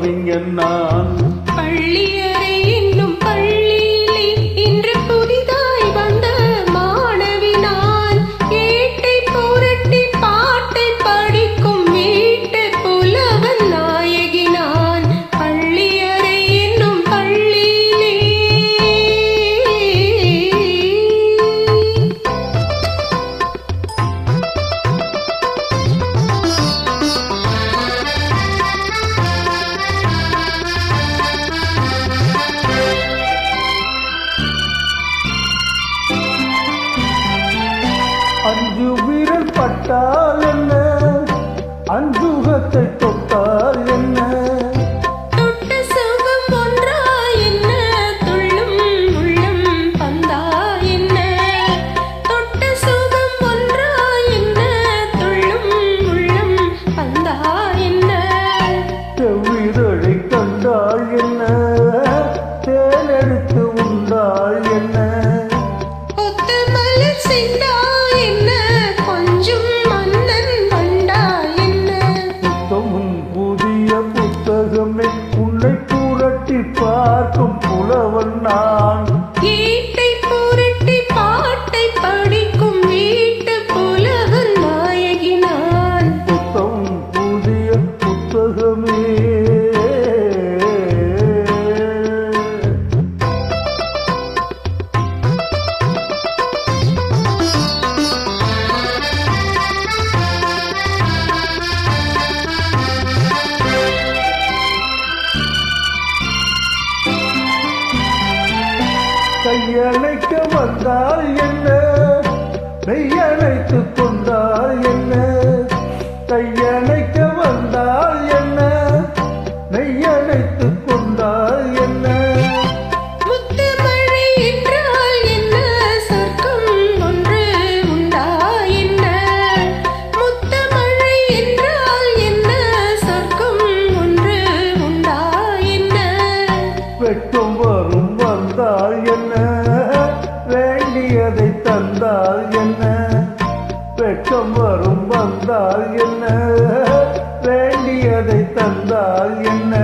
கவிஞன் நான். பள்ளியறை என்னும் பள்ளியிலே இன்று புதிதாய் வந்த மாணவி நான். ஏட்டை புரட்டி பாட்டை படிக்கும் வீட்டு புலவன் நாயகி நான். பள்ளியறை என்னும் பள்ளியிலே அஞ்சு விரல் பட்டால் என்ன, அஞ்சுகத்தை தொட்டால் என்ன, தொட்ட சுகம் ஒன்றா என்ன, துள்ளும் உள்ளம் பந்தா என்ன. தொட்ட சுகம் ஒன்றா என்ன, துள்ளும் உள்ளம் பந்தா என்ன. செவ்விதழை கண்டால் என்ன, தேனெடுத்து உண்டால் என்ன, ஒத்த மலர் சிந்தா என்ன, கொஞ்சம் மன்னன் வண்டா என்ன. புத்தமும் புதிய புத்தகமே உன்னை புரட்டி பார்க்கும் புலவன் நான். ஏட்டை புரட்டி பாட்டை படிக்கும் வீட்டு புலவன் நாயகி நான். புத்தமும் புதிய புத்தகமே. கையணைக்க வந்தால் என்ன, மெய்யணைத்து கொண்டால் என்ன, கையணைக்க வந்தால் என்ன, மெய்யணைத்து கொண்டால் என்ன, முத்து மழை என்றால் என்ன, சொர்க்கம் ஒன்று உண்டா என்ன. முத்து மழை என்றால் என்ன, சொர்க்கம் ஒன்று உண்டா என்ன. வெட்கம் வரும் வந்தால் என்ன, வேண்டியதை தந்தால் என்ன, வெட்கம் வரும் வந்தால் என்ன, வேண்டியதை தந்தால் என்ன,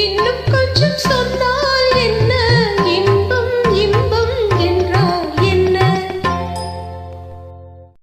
இன்னும்